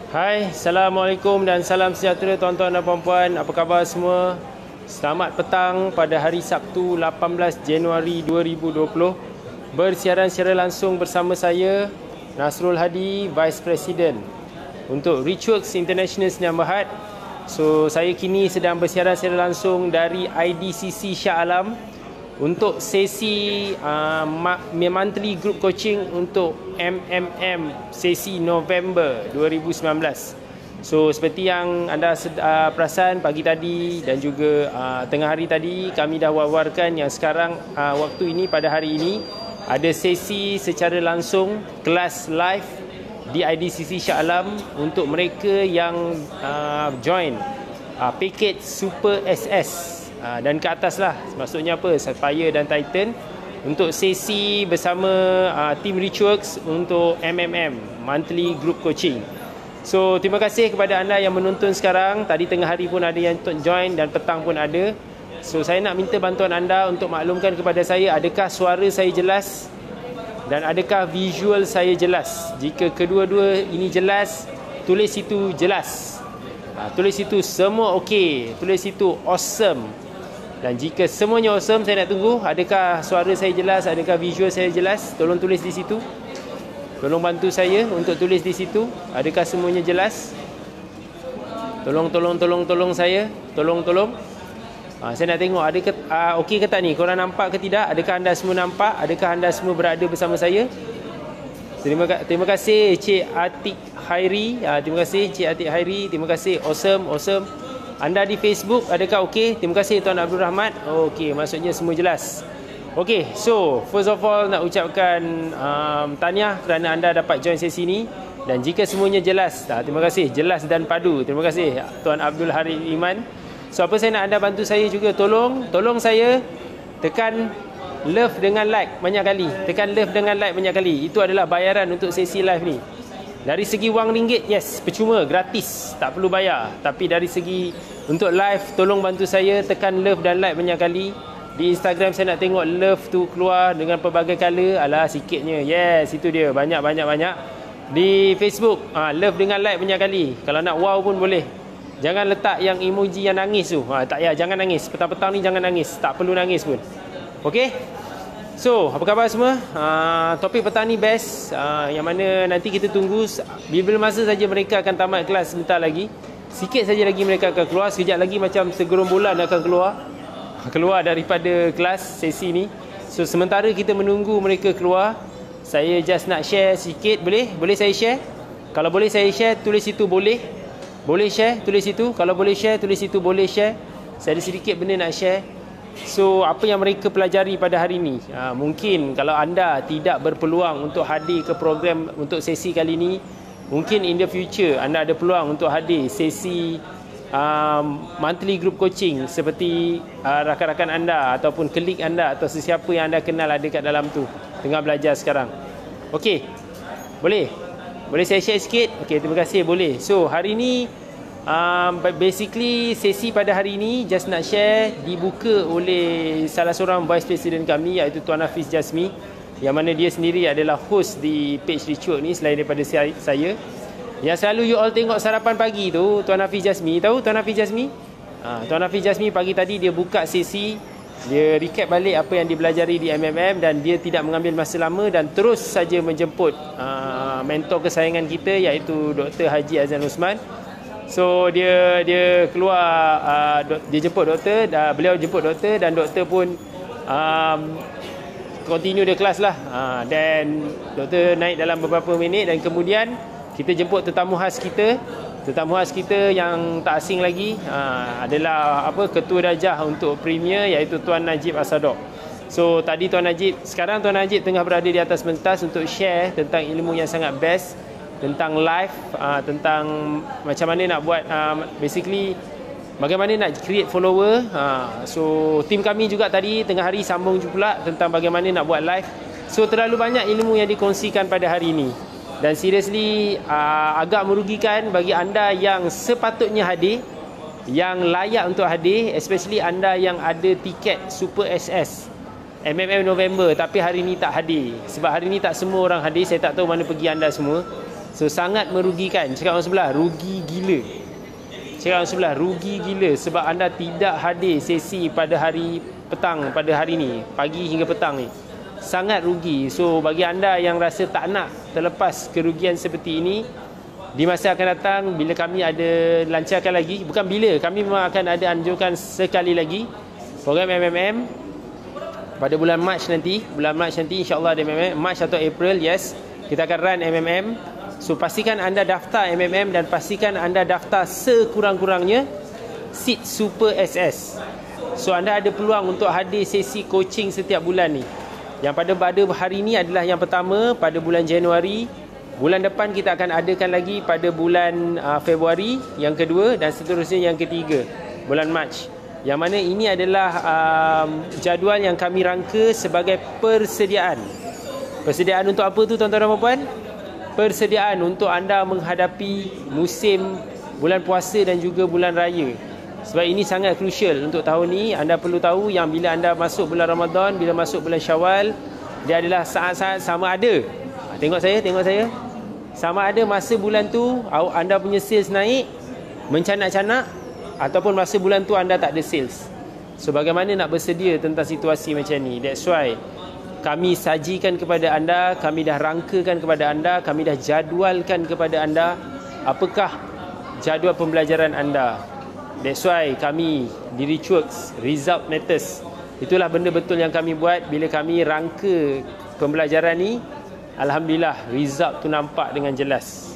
Hai, Assalamualaikum dan salam sejahtera tuan-tuan dan puan-puan. Apa khabar semua? Selamat petang pada hari Sabtu 18 Januari 2020. Bersiaran secara langsung bersama saya, Nasrul Hadi, Vice President untuk Richworks International Sdn Bhd. So, saya kini sedang bersiaran secara langsung dari IDCC Shah Alam untuk sesi monthly group coaching untuk MMM sesi November 2019. So seperti yang anda perasan pagi tadi dan juga tengah hari tadi kami dah wawarkan yang sekarang waktu ini pada hari ini ada sesi secara langsung kelas live di IDCC Shah Alam untuk mereka yang join package Super SS. Dan ke atas lah, maksudnya apa, Sapphire dan Titan untuk sesi bersama tim Richworks untuk MMM monthly group coaching. So terima kasih kepada anda yang menonton sekarang. Tadi tengah hari pun ada yang join dan petang pun ada. So saya nak minta bantuan anda untuk maklumkan kepada saya, adakah suara saya jelas dan adakah visual saya jelas. Jika kedua-dua ini jelas, tulis itu jelas. Tulis itu semua okey, tulis itu awesome. Dan jika semuanya awesome, saya nak tunggu adakah suara saya jelas, adakah visual saya jelas. Tolong tulis di situ. Tolong bantu saya untuk tulis di situ. Adakah semuanya jelas? Tolong saya. Tolong. Saya nak tengok adakah okey ke tak ni? Korang nampak ke tidak? Adakah anda semua nampak? Adakah anda semua berada bersama saya? Terima kasih Cik Atik Hairi. Terima kasih Cik Atik Hairi. Terima kasih. Awesome. Anda di Facebook, adakah okey? Terima kasih Tuan Abdul Rahmat. Okey, maksudnya semua jelas. Okey, so first of all nak ucapkan tahniah kerana anda dapat join sesi ini. Dan jika semuanya jelas, terima kasih, jelas dan padu. Terima kasih Tuan Abdul Harith Iman. So apa saya nak anda bantu saya juga, tolong saya tekan love dengan like banyak kali. Tekan love dengan like banyak kali. Itu adalah bayaran untuk sesi live ni. Dari segi wang ringgit, yes, percuma, gratis, tak perlu bayar. Tapi dari segi untuk live, tolong bantu saya tekan love dan like banyak kali. Di Instagram saya nak tengok love tu keluar dengan pelbagai color. Alah, sikitnya. Yes, itu dia. Banyak. Di Facebook, love dengan like banyak kali. Kalau nak wow pun boleh. Jangan letak yang emoji yang nangis tu. Tak payah, jangan nangis. Petang-petang ni jangan nangis. Tak perlu nangis pun. Okey? So, apa khabar semua? Topik petang ni best. Yang mana nanti kita tunggu bila masa saja mereka akan tamat kelas sebentar lagi. Sikit saja lagi mereka akan keluar. Sekejap lagi macam segerombolan akan keluar daripada kelas sesi ni. So, sementara kita menunggu mereka keluar, saya just nak share sikit. Boleh saya share? Kalau boleh saya share, tulis itu boleh. Boleh share, tulis itu. Kalau boleh share, tulis itu boleh share. Saya ada sedikit benda nak share. So, apa yang mereka pelajari pada hari ini? Mungkin kalau anda tidak berpeluang untuk hadir ke program untuk sesi kali ini, mungkin in the future anda ada peluang untuk hadir sesi monthly group coaching seperti rakan-rakan anda ataupun klik anda atau sesiapa yang anda kenal ada kat dalam tu tengah belajar sekarang. Okey, boleh saya share sikit? Okey, terima kasih, boleh. So, hari ini basically sesi pada hari ini just nak share dibuka oleh salah seorang vice president kami iaitu Tuan Hafiz Jasmi, yang mana dia sendiri adalah host di page Richworks ni selain daripada saya. Yang selalu you all tengok sarapan pagi tu, Tuan Hafiz Jasmi. Tahu Tuan Hafiz Jasmi? Tuan Hafiz Jasmi pagi tadi dia buka sesi, dia recap balik apa yang dipelajari di MMM dan dia tidak mengambil masa lama dan terus saja menjemput mentor kesayangan kita iaitu Dr. Haji Azan Osman. So dia keluar, dia jemput doktor, beliau jemput doktor dan doktor pun continue the class lah. Dan doktor naik dalam beberapa minit dan kemudian kita jemput tetamu khas kita yang tak asing lagi, adalah ketua darjah untuk premier iaitu Tuan Najib Asadok. So tadi sekarang Tuan Najib tengah berada di atas pentas untuk share tentang ilmu yang sangat best tentang live, tentang macam mana nak buat basically bagaimana nak create follower. So tim kami juga tadi tengah hari sambung pula tentang bagaimana nak buat live. So terlalu banyak ilmu yang dikongsikan pada hari ini dan seriously agak merugikan bagi anda yang sepatutnya hadir, yang layak untuk hadir, especially anda yang ada tiket Super SS MMM November tapi hari ini tak hadir. Sebab hari ini tak semua orang hadir. Saya tak tahu mana pergi anda semua. So sangat merugikan. Cakap orang sebelah, rugi gila. Cakap orang sebelah, rugi gila sebab anda tidak hadir sesi pada hari petang, pada hari ni, pagi hingga petang ni. Sangat rugi. So bagi anda yang rasa tak nak terlepas kerugian seperti ini, di masa akan datang bila kami ada lancarkan lagi, bukan bila, kami memang akan ada anjurkan sekali lagi program MMM pada bulan Mac nanti. Bulan Mac nanti insya-Allah ada MMM, Mac atau April, yes. Kita akan run MMM. So pastikan anda daftar MMM dan pastikan anda daftar sekurang-kurangnya seat Super SS. So anda ada peluang untuk hadir sesi coaching setiap bulan ni. Yang pada hari ini adalah yang pertama pada bulan Januari. Bulan depan kita akan adakan lagi pada bulan Februari yang kedua dan seterusnya yang ketiga bulan Mac. Yang mana ini adalah jadual yang kami rangka sebagai persediaan. Persediaan untuk apa tu tuan-tuan dan puan-puan? Persediaan untuk anda menghadapi musim bulan puasa dan juga bulan raya. Sebab ini sangat crucial untuk tahun ni. Anda perlu tahu yang bila anda masuk bulan Ramadan, bila masuk bulan Syawal, dia adalah saat-saat sama ada. Tengok saya. Sama ada masa bulan tu anda punya sales naik mencanak-canak ataupun masa bulan tu anda tak ada sales. So bagaimana nak bersedia tentang situasi macam ni? That's why kami sajikan kepada anda, kami dah rangkakan kepada anda, kami dah jadualkan kepada anda apakah jadual pembelajaran anda. That's why kami di Richworks, Result Matters. Itulah benda betul yang kami buat bila kami rangka pembelajaran ni. Alhamdulillah, result tu nampak dengan jelas.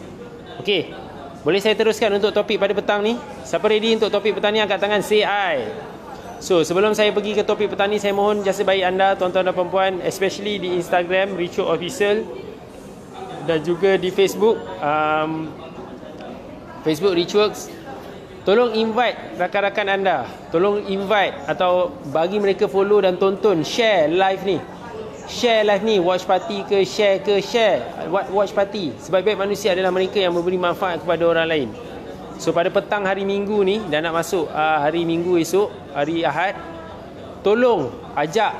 Okey, boleh saya teruskan untuk topik pada petang ni? Siapa ready untuk topik petang ni? Angkat tangan, say I. So, sebelum saya pergi ke topik petang ni, saya mohon jasa baik anda, tuan-tuan dan puan-puan, especially di Instagram, Richworks Official, dan juga di Facebook, Facebook Richworks. Tolong invite rakan-rakan anda. Tolong invite atau bagi mereka follow dan tonton, share live ni. Share live ni, watch party ke share. Watch party. Sebaik-baik manusia adalah mereka yang memberi manfaat kepada orang lain. So pada petang hari Minggu ni dan nak masuk hari Minggu esok, hari Ahad, tolong ajak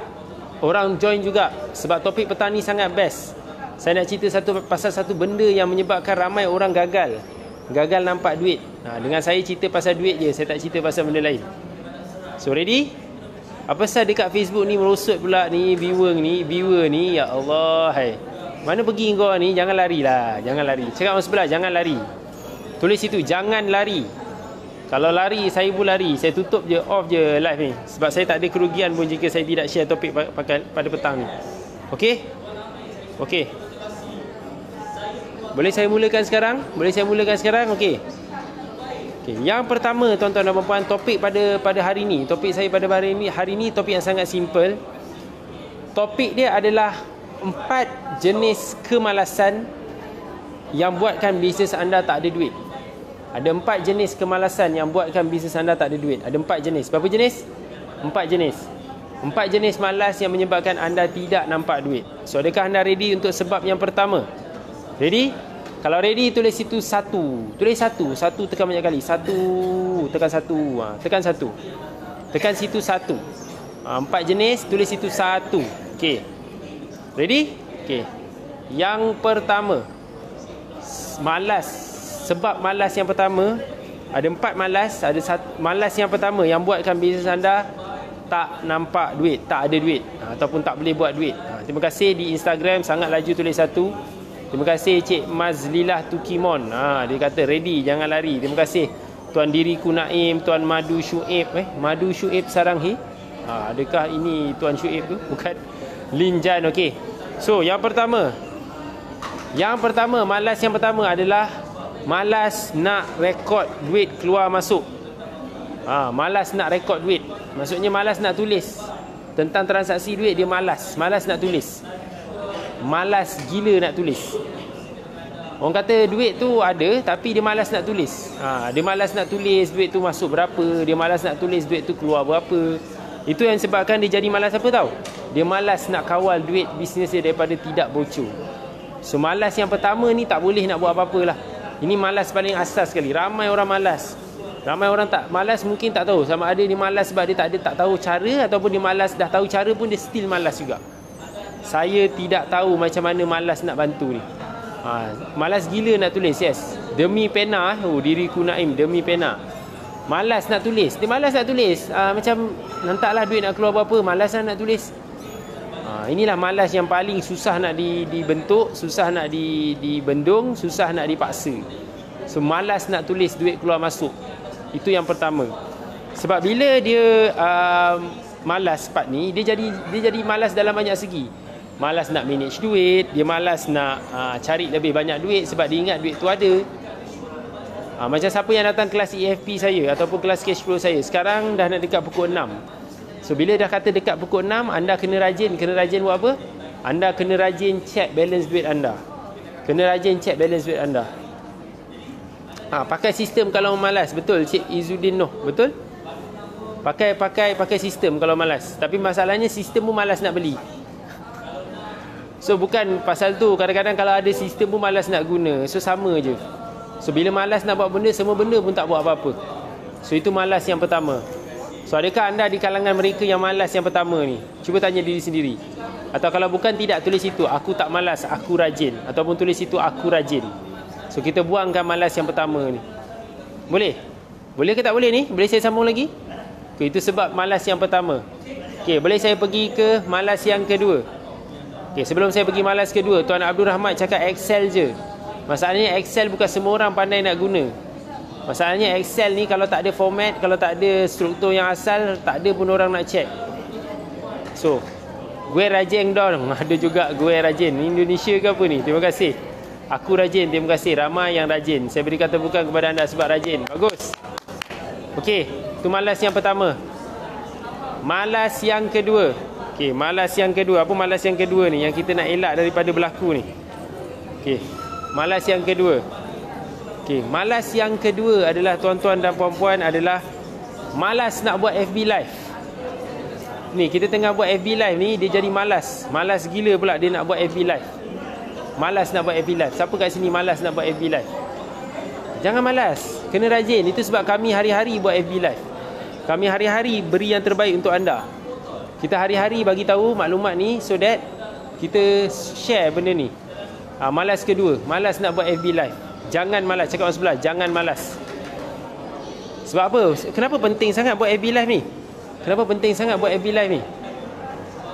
orang join juga sebab topik petang ni sangat best. Saya nak cerita pasal satu benda yang menyebabkan ramai orang gagal nampak duit. Dengan saya cerita pasal duit je, saya tak cerita pasal benda lain. So ready? Apa pasal dekat Facebook ni merosot pula ni viewer ni, ya Allah, hai. Mana pergi kau ni? Jangan lari lah, jangan lari. Cakap orang sebelah, jangan lari. Tulis situ, jangan lari. Kalau lari, saya pun lari. Saya tutup je, off je live ni. Sebab saya tak ada kerugian pun jika saya tidak share topik pada petang ni. Okey? Okey. Boleh saya mulakan sekarang? Okey. Okay. Yang pertama, tuan-tuan dan puan-puan, topik pada hari ni. Topik saya pada hari ni topik yang sangat simple. Topik dia adalah 4 jenis kemalasan yang buatkan bisnes anda tak ada duit. Ada 4 jenis kemalasan yang buatkan bisnes anda tak ada duit. Ada 4 jenis. Berapa jenis? 4 jenis. 4 jenis malas yang menyebabkan anda tidak nampak duit. So, adakah anda ready untuk sebab yang pertama? Ready? Kalau ready, tulis situ 1. Tulis 1. 1 tekan banyak kali. 1. Tekan 1. Tekan 1. Tekan situ 1. 4 jenis, tulis situ 1. Okey. Ready? Okey. Yang pertama, malas. Sebab malas yang pertama, ada 4 malas. Ada malas yang pertama yang buatkan bisnes anda tak nampak duit, tak ada duit, ataupun tak boleh buat duit. Terima kasih di Instagram, sangat laju tulis 1. Terima kasih Cik Mazlilah Tukimon. Dia kata ready, jangan lari. Terima kasih Tuan Diriku Naim, Tuan Madu Syuib. Madu Syuib Saranghi. Adakah ini Tuan Syuib tu? Bukan. Linjan, okey. So, yang pertama, malas yang pertama adalah malas nak rekod duit keluar masuk. Malas nak rekod duit. Maksudnya malas nak tulis tentang transaksi duit. Dia malas nak tulis. Malas gila nak tulis. Orang kata duit tu ada, tapi dia malas nak tulis. Dia malas nak tulis duit tu masuk berapa. Dia malas nak tulis duit tu keluar berapa. Itu yang sebabkan dia jadi malas apa tahu? Dia malas nak kawal duit bisnes dia daripada tidak bocor. So malas yang pertama ni tak boleh nak buat apa-apa lah. Ini malas paling asas sekali. Ramai orang malas. Ramai orang tak malas, mungkin tak tahu sama ada dia malas sebab dia tak tahu cara, ataupun dia malas dah tahu cara pun dia still malas juga. Saya tidak tahu macam mana malas nak bantu ni. Malas gila nak tulis, yes. Demi pena, diriku Naim, demi pena. Malas nak tulis. Dia malas nak tulis. Macam nantaklah duit nak keluar berapa, malas nak tulis. Inilah malas yang paling susah nak dibentuk, susah nak dibendung, susah nak dipaksa. So malas nak tulis, duit keluar masuk. Itu yang pertama. Sebab bila dia malas part ni, dia jadi malas dalam banyak segi. Malas nak manage duit, dia malas nak cari lebih banyak duit sebab dia ingat duit tu ada. Macam siapa yang datang kelas EFP saya ataupun kelas cash flow saya, sekarang dah nak dekat pukul 6. So bila dah kata dekat pukul 6, anda kena rajin buat apa? Anda kena rajin check balance duit anda. Kena rajin check balance duit anda. Pakai sistem kalau malas, betul Cik Izzuddin Noh, betul? Pakai sistem kalau malas. Tapi masalahnya sistem pun malas nak beli. So bukan pasal tu, kadang-kadang kalau ada sistem pun malas nak guna. So sama je. So bila malas nak buat benda, semua benda pun tak buat apa-apa. So itu malas yang pertama. So adakah anda di kalangan mereka yang malas yang pertama ni? Cuba tanya diri sendiri. Atau kalau bukan, tidak, tulis itu, aku tak malas, aku rajin. Ataupun tulis itu, aku rajin. So kita buangkan malas yang pertama ni. Boleh? Boleh ke tak boleh ni? Boleh saya sambung lagi? Okay, itu sebab malas yang pertama. Okay, boleh saya pergi ke malas yang kedua? Okay, sebelum saya pergi malas kedua, Tuan Abdul Rahmat cakap Excel je. Masalahnya Excel bukan semua orang pandai nak guna. Masalahnya Excel ni kalau tak ada format, kalau tak ada struktur yang asal, tak ada pun orang nak check. So, gue rajin dong. Ada juga gue rajin. Indonesia ke apa ni? Terima kasih. Aku rajin, terima kasih. Ramai yang rajin. Saya berikan tepukan kepada anda sebab rajin. Bagus. Okey, itu malas yang pertama. Malas yang kedua. Okey, malas yang kedua. Apa malas yang kedua ni yang kita nak elak daripada berlaku ni? Okey, malas yang kedua. Okey, malas yang kedua adalah, tuan-tuan dan puan-puan, adalah malas nak buat FB live. Ni kita tengah buat FB live ni, dia jadi malas. Malas gila pula dia nak buat FB live. Malas nak buat FB live. Siapa kat sini malas nak buat FB live? Jangan malas. Kena rajin. Itu sebab kami hari-hari buat FB live. Kami hari-hari beri yang terbaik untuk anda. Kita hari-hari bagi tahu maklumat ni so that kita share benda ni. Malas kedua, malas nak buat FB live. Jangan malas. Cakap orang sebelah, jangan malas. Sebab apa? Kenapa penting sangat buat FB live ni? Kenapa penting sangat buat FB live ni?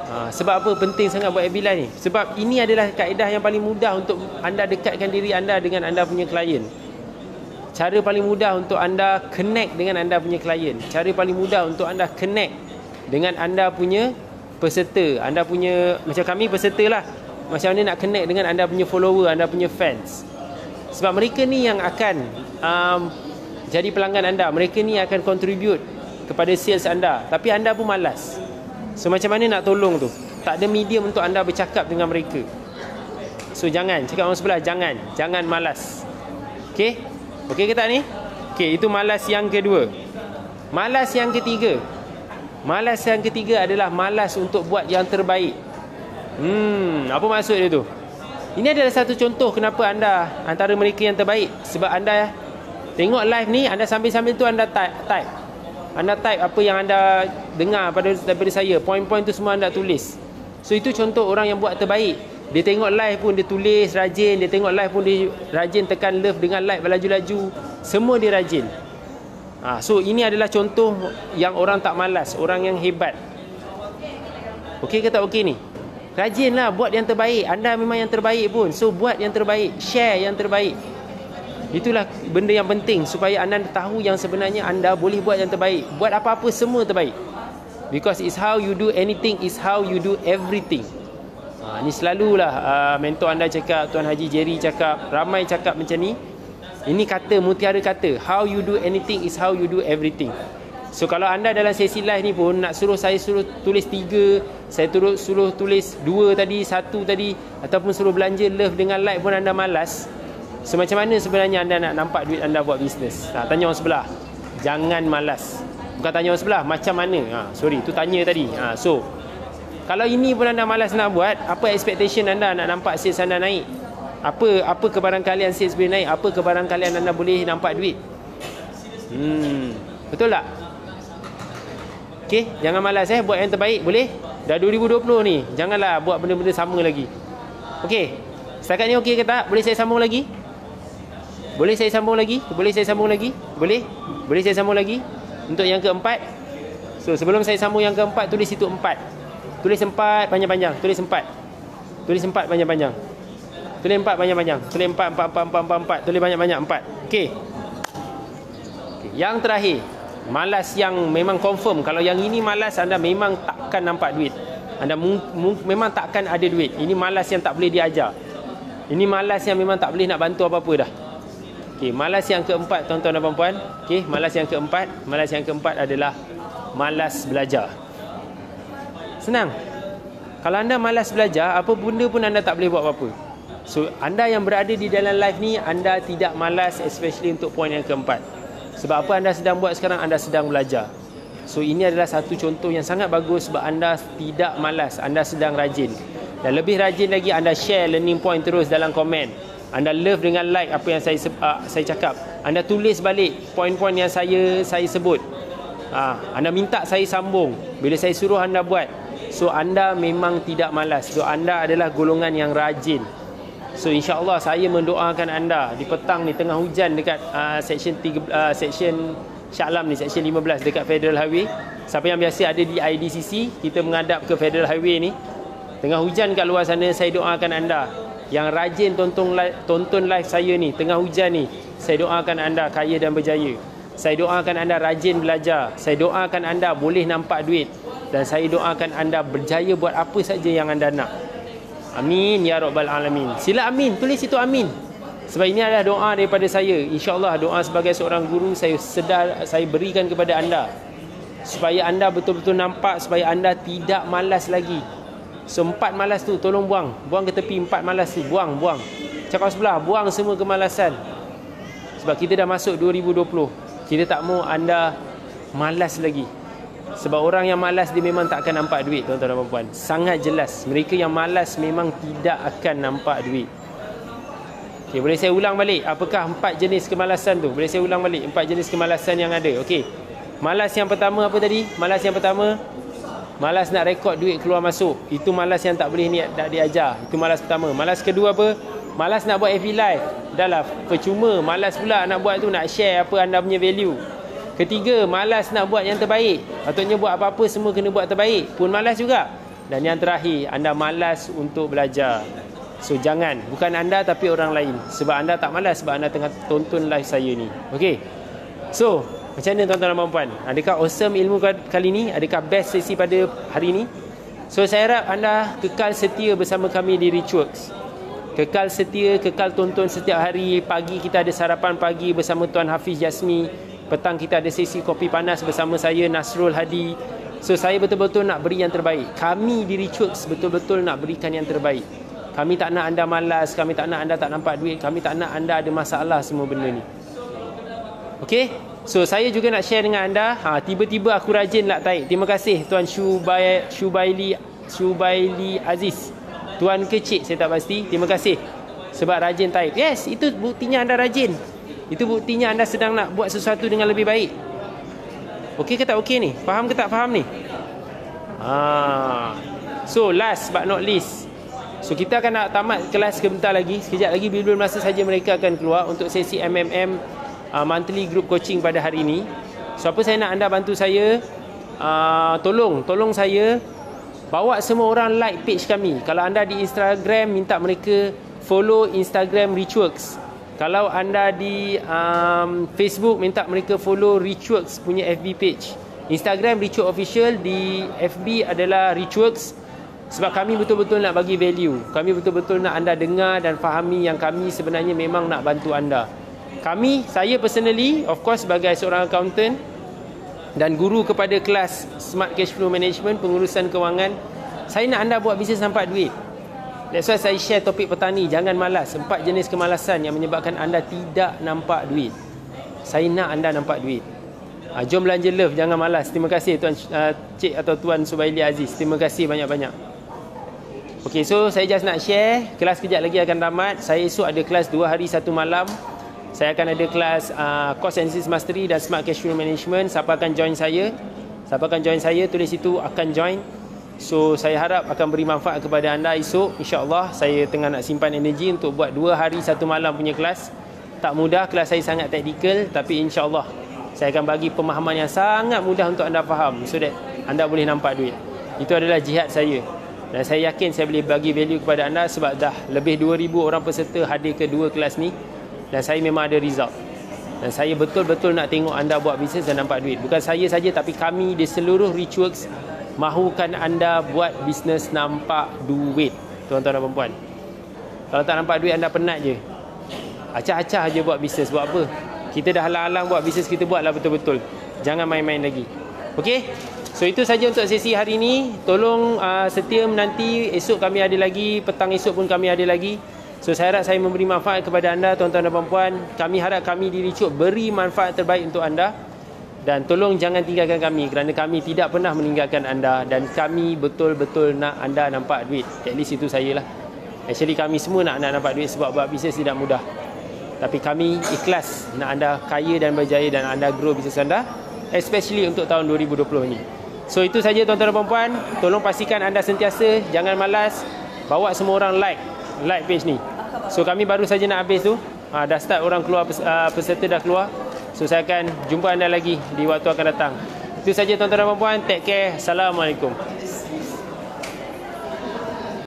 Sebab apa penting sangat buat FB live ni? Sebab ini adalah kaedah yang paling mudah untuk anda dekatkan diri anda dengan anda punya klien. Cara paling mudah untuk anda connect dengan anda punya klien. Cara paling mudah untuk anda connect dengan anda punya peserta. Anda punya, macam kami peserta lah. Macam mana nak connect dengan anda punya follower, anda punya fans. Sebab mereka ni yang akan jadi pelanggan anda. Mereka ni akan contribute kepada sales anda. Tapi anda pun malas. So macam mana nak tolong tu? Tak ada medium untuk anda bercakap dengan mereka. So jangan. Cakap orang sebelah, jangan. Jangan malas. Okay? Okay ke tak ni? Okay, itu malas yang kedua. Malas yang ketiga. Malas yang ketiga adalah malas untuk buat yang terbaik. Apa maksud dia tu? Ini adalah satu contoh kenapa anda antara mereka yang terbaik. Sebab anda tengok live ni, anda sambil-sambil tu anda type. Anda type apa yang anda dengar daripada saya. Poin-poin tu semua anda tulis. So itu contoh orang yang buat terbaik. Dia tengok live pun dia tulis rajin. Dia tengok live pun dia rajin tekan love dengan like berlaju-laju. Semua dia rajin. So ini adalah contoh yang orang tak malas. Orang yang hebat. Okey ke tak okey ni? Rajinlah buat yang terbaik. Anda memang yang terbaik pun. So buat yang terbaik. Share yang terbaik. Itulah benda yang penting. Supaya anda tahu yang sebenarnya anda boleh buat yang terbaik. Buat apa-apa semua terbaik. Because it's how you do anything is how you do everything. Ni selalulah mentor anda cakap, Tuan Haji Jerry cakap, ramai cakap macam ni. Ini kata, mutiara kata. How you do anything is how you do everything. So kalau anda dalam sesi live ni pun nak saya suruh tulis 3, saya suruh tulis 2 tadi, 1 tadi, ataupun suruh belanja love dengan like pun anda malas. So macam mana sebenarnya anda nak nampak duit anda buat bisnes? Tanya orang sebelah. Jangan malas. Bukan tanya orang sebelah, macam mana? Sorry, tu tanya tadi. So kalau ini pun anda malas nak buat, apa expectation anda nak nampak sales anda naik? Apa kebarangkalian sales boleh naik? Apa kebarangkalian anda boleh nampak duit? Betul tak? Okey, jangan malas buat yang terbaik, boleh? Dah 2020 ni, janganlah buat benda-benda sama lagi. Okey. Setakat ni okey ke tak? Boleh saya sambung lagi? Boleh saya sambung lagi? Boleh saya sambung lagi? Boleh? Boleh saya sambung lagi? Untuk yang keempat. So sebelum saya sambung yang keempat, tulis itu 4. Tulis 4 panjang-panjang. Tulis 4. Tulis 4 panjang-panjang. Tulis 4 panjang-panjang. Tulis 4. Tulis banyak-banyak 4. Okey. Yang terakhir, malas yang memang confirm. Kalau yang ini malas, anda memang takkan nampak duit. Anda memang takkan ada duit. Ini malas yang tak boleh diajar. Ini malas yang memang tak boleh nak bantu apa-apa dah. Okey, malas yang keempat tuan-tuan dan puan-puan. Okey, malas yang keempat adalah malas belajar. Senang. Kalau anda malas belajar, apa benda pun anda tak boleh buat apa-apa. So, anda yang berada di dalam live ni, anda tidak malas, especially untuk poin yang keempat. Sebab apa anda sedang buat sekarang? Anda sedang belajar. So, ini adalah satu contoh yang sangat bagus sebab anda tidak malas. Anda sedang rajin. Dan lebih rajin lagi, anda share learning point terus dalam komen. Anda love dengan like apa yang saya cakap. Anda tulis balik poin-poin yang saya sebut. Anda minta saya sambung bila saya suruh anda buat. So, anda memang tidak malas. So, anda adalah golongan yang rajin. So, insya-Allah saya mendoakan anda di petang ni tengah hujan dekat section Shah Alam ni, section 15 dekat Federal Highway. Siapa yang biasa ada di IDCC, kita menghadap ke Federal Highway ni. Tengah hujan kat luar sana, saya doakan anda yang rajin tonton live saya ni tengah hujan ni. Saya doakan anda kaya dan berjaya. Saya doakan anda rajin belajar. Saya doakan anda boleh nampak duit. Dan saya doakan anda berjaya buat apa saja yang anda nak. Amin ya rabbal alamin. Sila amin, tulis itu amin. Sebab ini adalah doa daripada saya. InsyaAllah doa sebagai seorang guru saya berikan kepada anda. Supaya anda betul-betul nampak, supaya anda tidak malas lagi. So 4 malas tu tolong buang. Buang ke tepi 4 malas tu. Buang. Cakap sebelah, buang semua kemalasan. Sebab kita dah masuk 2020. Kita tak mau anda malas lagi. Sebab orang yang malas dia memang tak akan nampak duit, tuan-tuan dan puan-puan. Sangat jelas. Mereka yang malas memang tidak akan nampak duit. Okay, boleh saya ulang balik? Apakah 4 jenis kemalasan tu? Boleh saya ulang balik 4 jenis kemalasan yang ada? Okey. Malas yang pertama apa tadi? Malas yang pertama, malas nak rekod duit keluar masuk. Itu malas yang tak boleh tak diajar. Itu malas pertama. Malas kedua apa? Malas nak buat FB live. Dah lah, percuma. Malas pula nak buat tu, nak share apa anda punya value. Ketiga, malas nak buat yang terbaik. Patutnya buat apa-apa semua kena buat terbaik. Pun malas juga. Dan yang terakhir, anda malas untuk belajar. So jangan, bukan anda tapi orang lain. Sebab anda tak malas, sebab anda tengah tonton live saya ni. Okey. So, macam mana tuan-tuan dan puan-puan? Adakah awesome ilmu kali ni? Adakah best sesi pada hari ni? So, saya harap anda kekal setia bersama kami di Richworks. Kekal setia, kekal tonton setiap hari. Pagi kita ada sarapan pagi bersama Tuan Hafiz Jasmi. Petang kita ada sesi kopi panas bersama saya, Nasrul Hadi. So, saya betul-betul nak beri yang terbaik. Kami di Richworks betul-betul nak berikan yang terbaik. Kami tak nak anda malas. Kami tak nak anda tak nampak duit. Kami tak nak anda ada masalah semua benda ni. Okey? So, saya juga nak share dengan anda. Tiba-tiba aku rajin nak taik. Terima kasih Tuan Syubaili Aziz. Tuan ke Cik, saya tak pasti. Terima kasih sebab rajin taik. Yes, itu buktinya anda rajin. Itu buktinya anda sedang nak buat sesuatu dengan lebih baik. Okey ke tak okey ni? Faham ke tak faham ni? So, last but not least. So, kita akan nak tamat kelas sebentar lagi. Sekejap lagi, bila masa saja mereka akan keluar untuk sesi MMM monthly group coaching pada hari ini. So, apa saya nak anda bantu saya? Tolong saya bawa semua orang like page kami. Kalau anda di Instagram, minta mereka follow Instagram Richworks. Kalau anda di Facebook, minta mereka follow Richworks punya FB page. Instagram Richworks Official, di FB adalah Richworks. Sebab kami betul-betul nak bagi value. Kami betul-betul nak anda dengar dan fahami yang kami sebenarnya memang nak bantu anda. Saya personally, of course sebagai seorang accountant dan guru kepada kelas Smart Cash Flow Management, pengurusan kewangan, saya nak anda buat bisnes nampak duit. That's why saya share topik petang ni. Jangan malas. 4 jenis kemalasan yang menyebabkan anda tidak nampak duit. Saya nak anda nampak duit. Jom belanja love. Jangan malas. Terima kasih Tuan Cik atau Tuan Subaili Aziz. Terima kasih banyak-banyak. Okay, so saya just nak share. Kelas kejap lagi akan tamat. Saya esok ada kelas 2 hari 1 malam. Saya akan ada kelas Cost and Sales Mastery dan Smart Cash Flow Management. Siapa akan join saya? Tulis itu akan join. So saya harap akan beri manfaat kepada anda esok. InsyaAllah saya tengah nak simpan energi untuk buat 2 hari 1 malam punya kelas. Tak mudah, kelas saya sangat taktikal, tapi insyaAllah saya akan bagi pemahaman yang sangat mudah untuk anda faham, so that anda boleh nampak duit. Itu adalah jihad saya. Dan saya yakin saya boleh bagi value kepada anda sebab dah lebih 2,000 orang peserta hadir ke 2 kelas ni. Dan saya memang ada result. Dan saya betul-betul nak tengok anda buat bisnes dan nampak duit. Bukan saya saja, tapi kami di seluruh Richworks mahukan anda buat bisnes nampak duit, tuan-tuan dan puan-puan. Kalau tak nampak duit, anda penat je. Acah-acah je buat bisnes. Buat apa? Kita dah halang-halang buat bisnes, kita buatlah betul-betul. Jangan main-main lagi. Okey? So itu saja untuk sesi hari ini. Tolong setia menanti. Esok kami ada lagi, petang esok pun kami ada lagi. So saya harap saya memberi manfaat kepada anda, tuan-tuan dan puan-puan. Kami harap kami di Richworks beri manfaat terbaik untuk anda. Dan tolong jangan tinggalkan kami, kerana kami tidak pernah meninggalkan anda. Dan kami betul-betul nak anda nampak duit. At least itu saya lah. Actually kami semua nak nampak duit sebab buat bisnes tidak mudah. Tapi kami ikhlas nak anda kaya dan berjaya dan anda grow bisnes anda. Especially untuk tahun 2020 ni. So itu saja tuan-tuan dan puan-puan. Tolong pastikan anda sentiasa, jangan malas. Bawa semua orang like page ni. So kami baru saja nak habis tu. Dah start orang keluar, peserta dah keluar. So saya akan jumpa anda lagi di waktu akan datang. Itu saja tuan-tuan dan puan-puan. Take care. Assalamualaikum.